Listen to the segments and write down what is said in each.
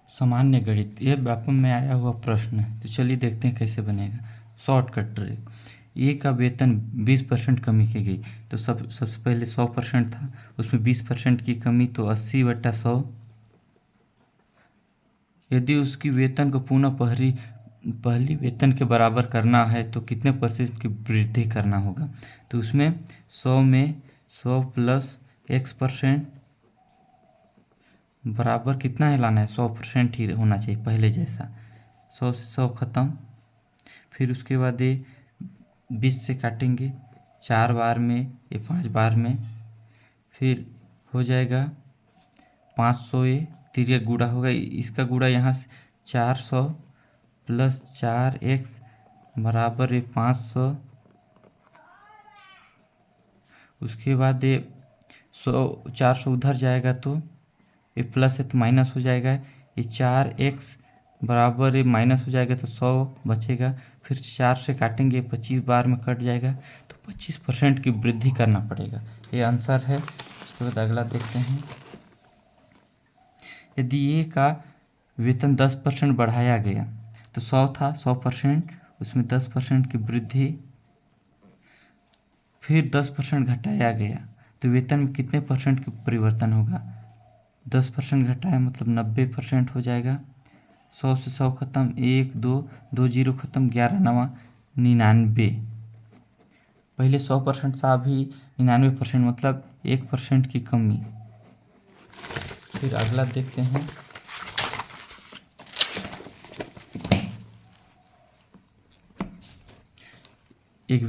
सामान्य गणित, यह व्यापम में आया हुआ प्रश्न है। तो चलिए देखते हैं कैसे बनेगा। Shortcut trick. ए का वेतन 20% कमी की गई, तो सबसे पहले 100% था, उसमें 20% की कमी, तो 80/100। यदि उसकी वेतन को पुनः पहली वेतन के बराबर करना है तो कितने प्रतिशत की वृद्धि करना होगा। तो उसमें 100 में 100 प्लस X% बराबर कितना है लाना है, 100% ही होना चाहिए पहले जैसा। 100 से 100 ख़त्म, फिर उसके बाद ये 20 से काटेंगे 4 बार में या 5 बार में, फिर हो जाएगा 500। ये तिर्यक गुणा होगा, इसका गुणा यहाँ से 400 प्लस 4x बराबर है 500। उसके बाद ये 400 उधर जाएगा तो ये प्लस है तो माइनस हो जाएगा, ये 4x बराबर ये माइनस हो जाएगा तो 100 बचेगा, फिर 4 से काटेंगे 25 बार में कट जाएगा, तो 25% की वृद्धि करना पड़ेगा। ये आंसर है। उसके बाद अगला देखते हैं। यदि ए का वेतन 10% बढ़ाया गया, तो 100 था 100%, उसमें 10% की वृद्धि, फिर 10% घटाया गया, तो वेतन में कितने परसेंट की परिवर्तन होगा। 10% घटाया मतलब 90% हो जाएगा। 100 से 100 ख़त्म, 1 2 2 जीरो ख़त्म, 11 9 99। पहले 100% था, अभी 99% मतलब 1% की कमी। फिर अगला देखते हैं। एक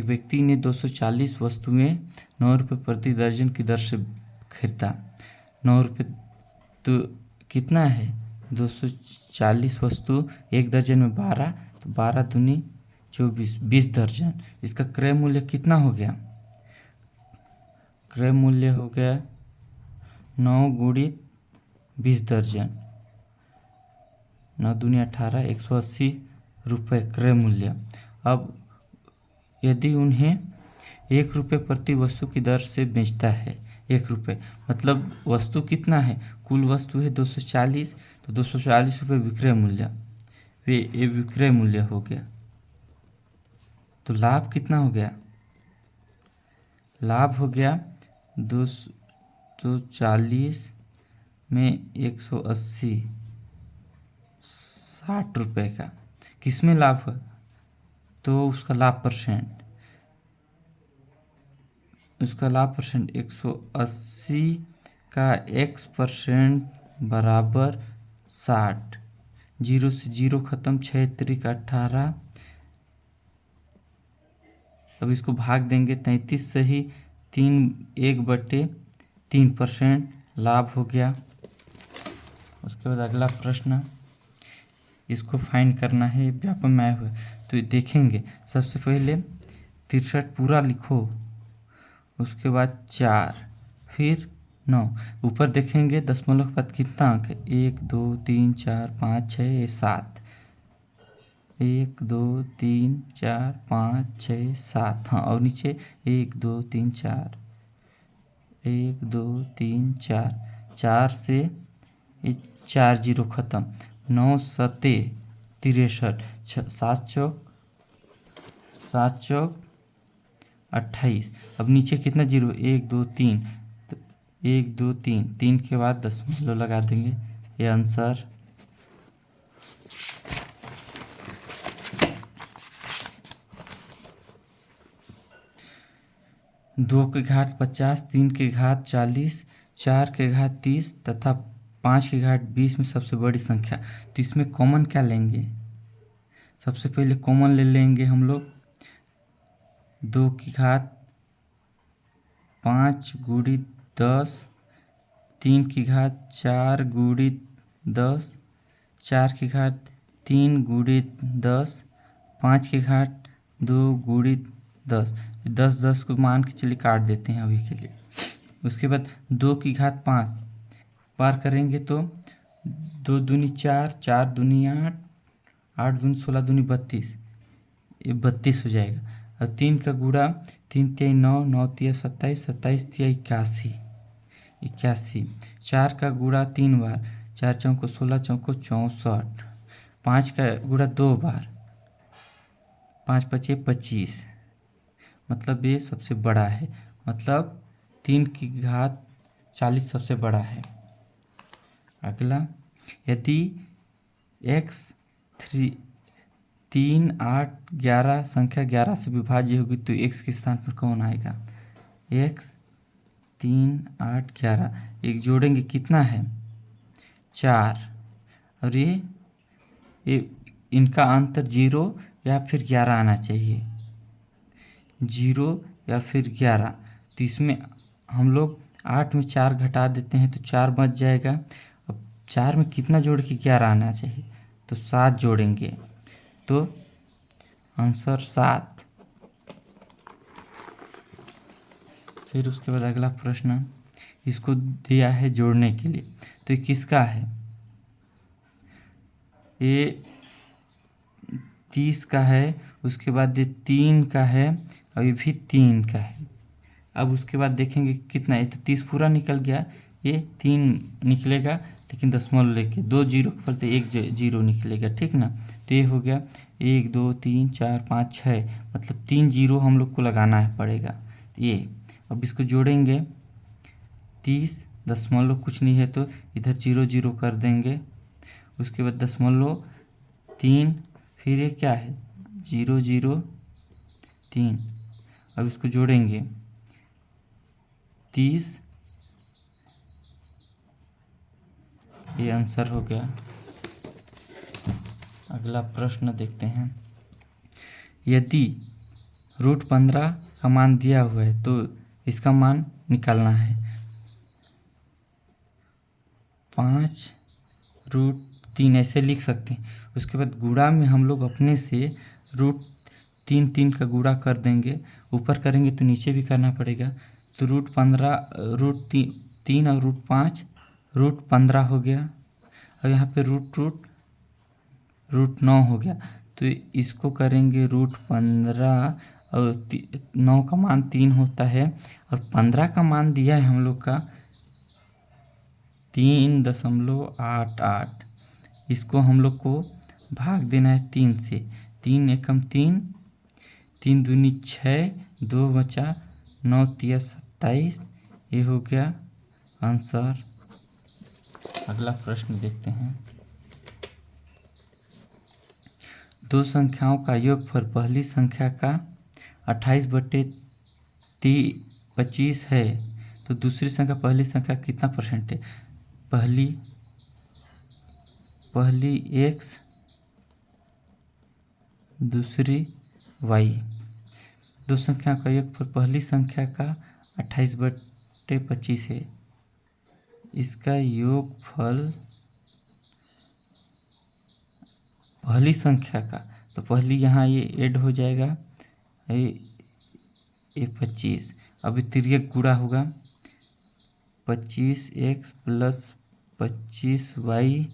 व्यक्ति ने 240 वस्तुएं 9 रुपये प्रति दर्जन की दर से खरीदा। 9 रुपये तो कितना है, 240 वस्तु, एक दर्जन में 12, तो 12 दूनी 24, 20 दर्जन। इसका क्रय मूल्य कितना हो गया, क्रय मूल्य हो गया 9 गुणित 20 दर्जन, 9 दूनी 18, 180 रुपये क्रय मूल्य। अब यदि उन्हें 1 रुपये प्रति वस्तु की दर से बेचता है, 1 रुपये मतलब वस्तु कितना है, कुल वस्तु है 240, तो 240 रुपये विक्रय मूल्य, ये विक्रय मूल्य हो गया। तो लाभ कितना हो गया, लाभ हो गया 240 में 180, 60 रुपये का। किसमें लाभ है, तो उसका लाभ परसेंट, उसका लाभ परसेंट 180 का X% बराबर 60। 0 से 0 ख़त्म, 6 त्रिक 18। अब इसको भाग देंगे 33 से ही, 1/3% लाभ हो गया। उसके बाद अगला प्रश्न, इसको फाइंड करना है, व्यापम में आया हुआ है। तो देखेंगे, सबसे पहले 63 पूरा लिखो, उसके बाद 4, फिर 9, ऊपर देखेंगे दशमलव के बाद कितना अंक है, 1 2 3 4 5 6 7, 1 2 3 4 5 6 7, हाँ, और नीचे 1 2 3 4, 1 2 3 4, 4 से 4 जीरो ख़त्म, 9 सते 63, 7 चौक 28। अब नीचे कितना जीरो, 1 2 3, तो 1 2 3, 3 के बाद दशमलव लगा देंगे, ये आंसर। दो के घात 50, 3 के घात 40, 4 के घात 30 तथा 5 के घात 20 में सबसे बड़ी संख्या। तो इसमें कॉमन क्या लेंगे, सबसे पहले कॉमन ले लेंगे हम लोग 2 की घात 5 गुणित 10, 3 की घात 4 गुणित 10, 4 की घात 3 गुणित 10, 5 की घात 2 गुणित 10। 10 को मान के चलिए काट देते हैं अभी के लिए। उसके बाद 2 की घात 5 बार करेंगे तो 2 दूनी 4, 4 दूनी 8, 8 दूनी 16, दूनी 32, ये 32 हो जाएगा। और 3 का गुणा, 3 तिया 9, 9 तिया 27, 27 तिया 81, 81। 4 का गुणा 3 बार, 4 चौको 16, चौको 64, 5 का गुणा 2 बार, 5 पचे 25, मतलब ये सबसे बड़ा है, मतलब 3 की घात 40 सबसे बड़ा है। अगला, यदि x 3, 8, 11 संख्या 11 से विभाज्य होगी तो x के स्थान पर कौन आएगा? x 3, 8, 11 एक जोड़ेंगे कितना है? 4। और ये इनका अंतर 0 या फिर 11 आना चाहिए, 0 या फिर 11। तो इसमें हम लोग 8 में 4 घटा देते हैं तो 4 बच जाएगा। अब 4 में कितना जोड़ के 11 आना चाहिए? तो 7 जोड़ेंगे तो आंसर 7। फिर उसके बाद अगला प्रश्न, इसको दिया है जोड़ने के लिए, तो ये किसका है? ये 30 का है, उसके बाद ये 3 का है और ये भी 3 का है। अब उसके बाद देखेंगे कितना है, तो 30 पूरा निकल गया, ये 3 निकलेगा लेकिन दशमलव लेके 2 जीरो के फलते 1 जीरो निकलेगा, ठीक ना। तो ये हो गया 1 2 3 4 5 6, मतलब 3 जीरो हम लोग को लगाना है पड़ेगा। ये अब इसको जोड़ेंगे, 30 दशमलव कुछ नहीं है तो इधर 0 0 कर देंगे, उसके बाद दशमलव 3, फिर ये क्या है 0 0 3। अब इसको जोड़ेंगे 30, ये आंसर हो गया। अगला प्रश्न देखते हैं, यदि √15 का मान दिया हुआ है तो इसका मान निकालना है। 5√3 ऐसे लिख सकते हैं। उसके बाद गुणा में हम लोग अपने से √3 का गुणा कर देंगे, ऊपर करेंगे तो नीचे भी करना पड़ेगा। तो √15 √3 और √5 √15 हो गया, और यहाँ पे √9 हो गया। तो इसको करेंगे √15 और 9 का मान 3 होता है, और 15 का मान दिया है हम लोग का 3.88। इसको हम लोग को भाग देना है 3 से, 3 एकम 3, 3 दूनी 6, 2 बचा 9 तिया 27, ये हो गया आंसर। अगला प्रश्न देखते हैं, दो संख्याओं का योगफल पहली संख्या का 28/25 है तो दूसरी संख्या पहली संख्या कितना % है? पहली x दूसरी y। दो संख्याओं का योगफल पहली संख्या का 28/25 है, इसका योगफल पहली संख्या का, तो पहली यहाँ ये ऐड हो जाएगा, ये 25। अभी तिर्यक गुणा होगा, 25x + 25y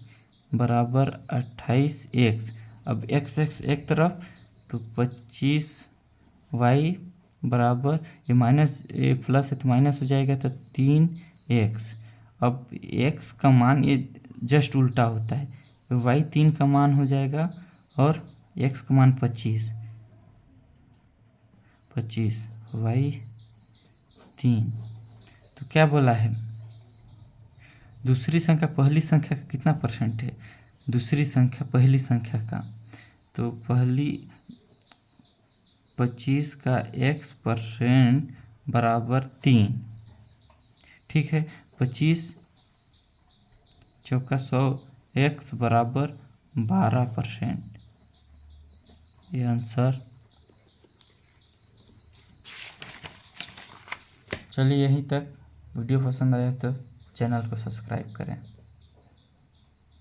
बराबर 28x। अब x एक तरफ, तो 25y बराबर, ये माइनस ये प्लस है तो माइनस हो जाएगा, तो 3x। अब x का मान ये जस्ट उल्टा होता है, तो y 3 का मान हो जाएगा और x का मान 25, y 3। तो क्या बोला है, दूसरी संख्या पहली संख्या का कितना % है? दूसरी संख्या पहली संख्या का, तो पहली 25 का x% बराबर 3, ठीक है। 25 चौका 100, x बराबर 12%, ये आंसर। चलिए यहीं तक, वीडियो पसंद आया तो चैनल को सब्सक्राइब करें।